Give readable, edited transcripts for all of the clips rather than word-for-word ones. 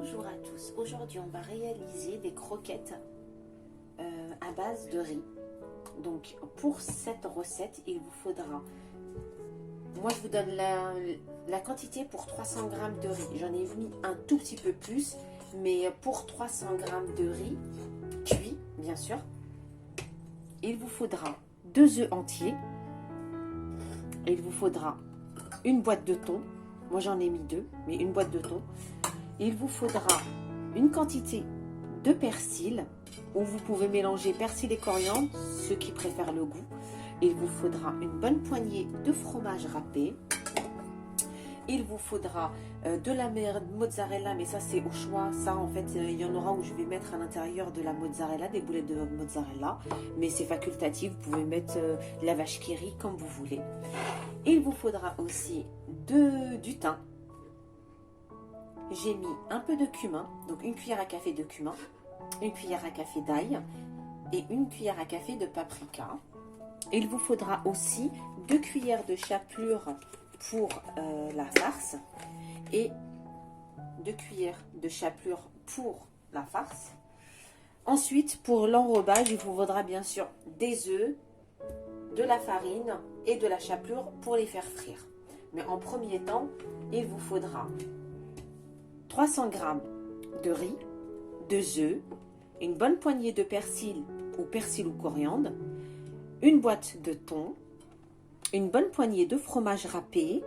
Bonjour à tous, aujourd'hui on va réaliser des croquettes à base de riz. Donc pour cette recette il vous faudra, moi je vous donne la quantité pour 300 g de riz. J'en ai mis un tout petit peu plus, mais pour 300 g de riz cuit bien sûr, il vous faudra 2 œufs entiers, il vous faudra une boîte de thon, moi j'en ai mis 2, mais une boîte de thon. Il vous faudra une quantité de persil, où vous pouvez mélanger persil et coriandre, ceux qui préfèrent le goût. Il vous faudra une bonne poignée de fromage râpé. Il vous faudra de la mozzarella, mais ça c'est au choix. Ça en fait, il y en aura où je vais mettre à l'intérieur de la mozzarella, des boulettes de mozzarella. Mais c'est facultatif, vous pouvez mettre de la vache qui rit comme vous voulez. Il vous faudra aussi du thym. J'ai mis un peu de cumin, donc une cuillère à café de cumin, une cuillère à café d'ail et une cuillère à café de paprika. Il vous faudra aussi 2 cuillères de chapelure pour la farce et 2 cuillères de chapelure pour la farce. Ensuite, pour l'enrobage, il vous faudra bien sûr des œufs, de la farine et de la chapelure pour les faire frire. Mais en premier temps, il vous faudra 300 g de riz, 2 œufs, une bonne poignée de persil ou coriandre, une boîte de thon, une bonne poignée de fromage râpé.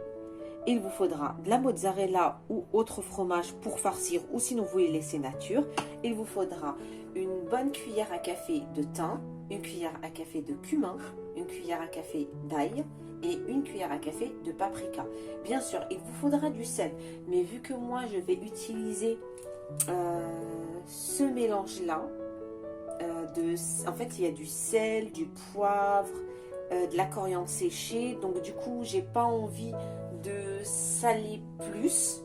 Il vous faudra de la mozzarella ou autre fromage pour farcir, ou sinon vous les laissez nature. Il vous faudra une bonne cuillère à café de thym, une cuillère à café de cumin, une cuillère à café d'ail et une cuillère à café de paprika. Bien sûr, il vous faudra du sel, mais vu que moi je vais utiliser ce mélange-là, en fait il y a du sel, du poivre, de la coriandre séchée, donc du coup j'ai pas envie de saler plus.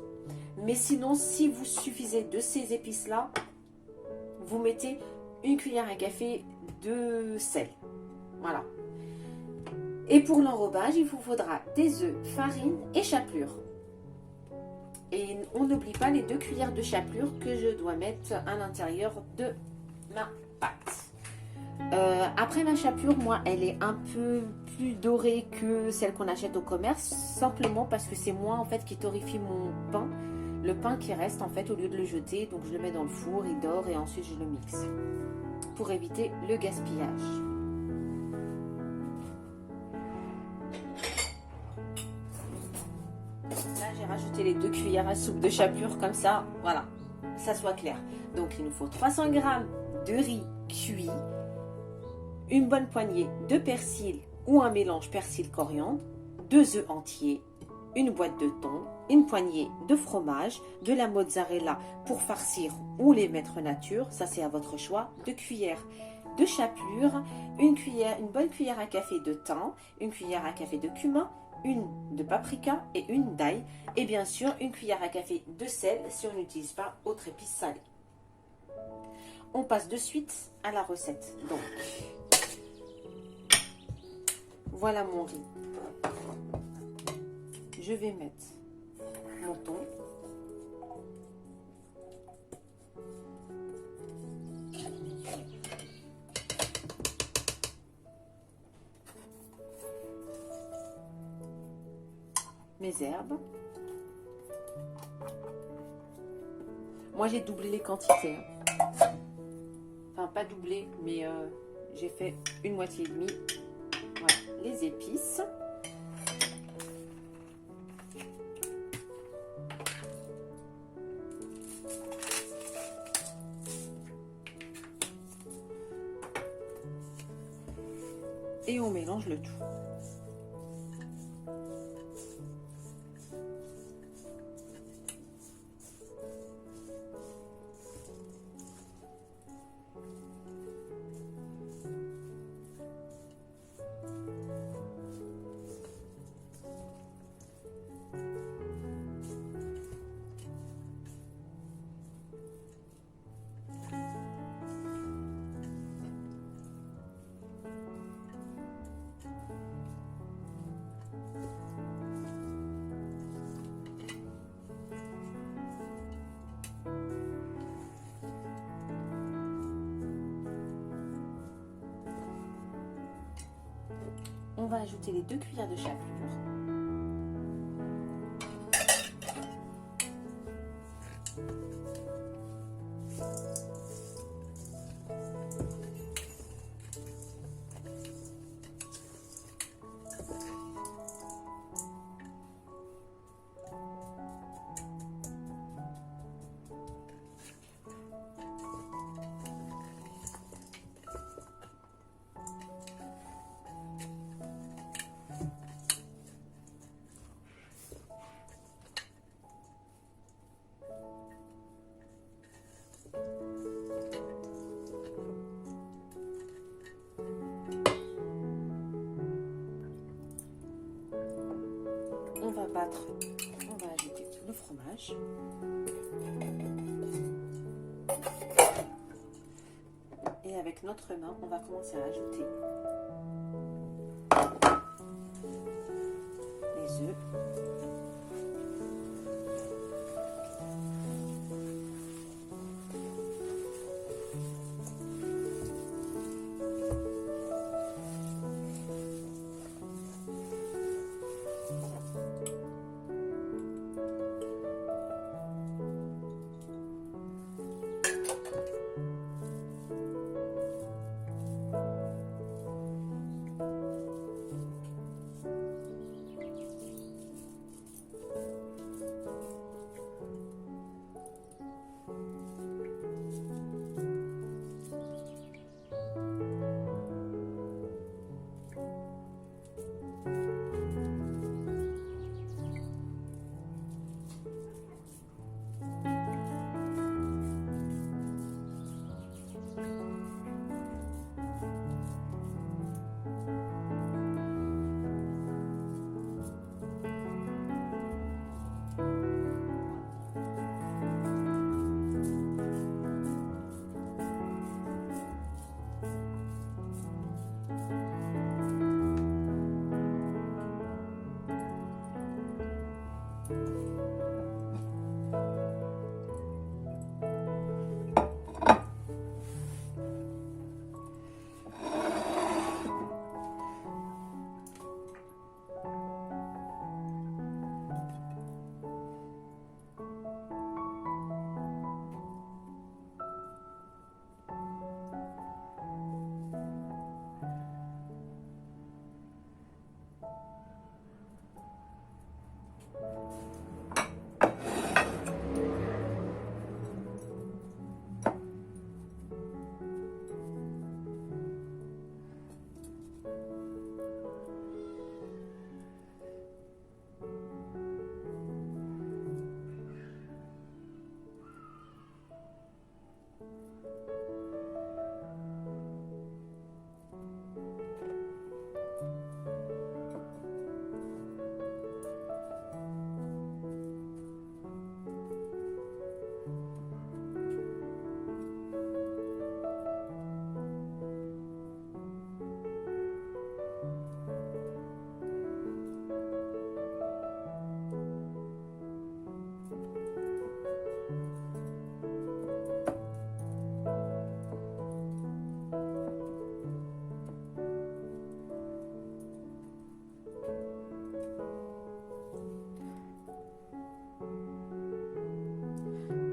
Mais sinon, si vous suffisez de ces épices-là, vous mettez une cuillère à café de sel. Voilà. Et pour l'enrobage, il vous faudra des œufs, farine et chapelure. Et on n'oublie pas les 2 cuillères de chapelure que je dois mettre à l'intérieur de ma pâte. Après ma chapelure, moi, elle est un peu plus dorée que celle qu'on achète au commerce, simplement parce que c'est moi en fait qui torréfie mon pain. Le pain qui reste en fait, au lieu de le jeter, donc je le mets dans le four, il dort et ensuite je le mixe pour éviter le gaspillage. Là, j'ai rajouté les 2 cuillères à soupe de chapelure, comme ça, voilà, ça soit clair. Donc, il nous faut 300 g de riz cuit, une bonne poignée de persil ou un mélange persil-coriandre, 2 œufs entiers, une boîte de thon, une poignée de fromage, de la mozzarella pour farcir ou les mettre nature, ça c'est à votre choix, 2 cuillères de chapelure, une bonne cuillère à café de thym, une cuillère à café de cumin, une de paprika et une d'ail, et bien sûr une cuillère à café de sel si on n'utilise pas autre épice salée. On passe de suite à la recette. Donc, voilà mon riz. Je vais mettre mon thon. Mes herbes. Moi j'ai doublé les quantités. Enfin pas doublé, mais j'ai fait une moitié et demie. Voilà, les épices. Et on mélange le tout. va ajouter les 2 cuillères de chapelure. On va battre, on va ajouter le fromage. Et avec notre main, on va commencer à ajouter les œufs.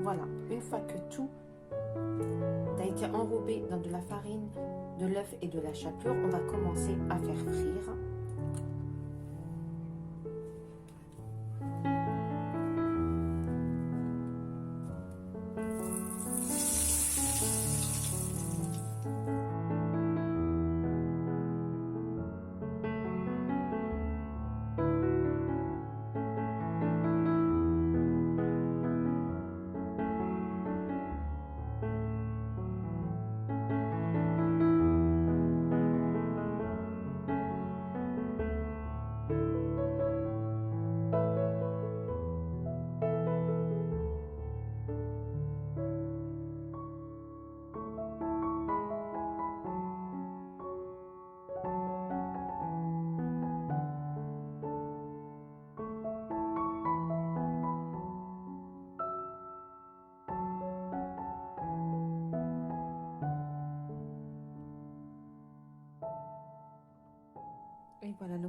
Voilà, une fois que tout a été enrobé dans de la farine, de l'œuf et de la chapelure, on va commencer à faire frire.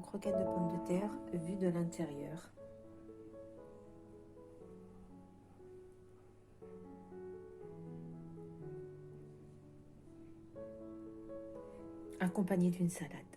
croquette de pommes de terre vue de l'intérieur. Accompagné d'une salade.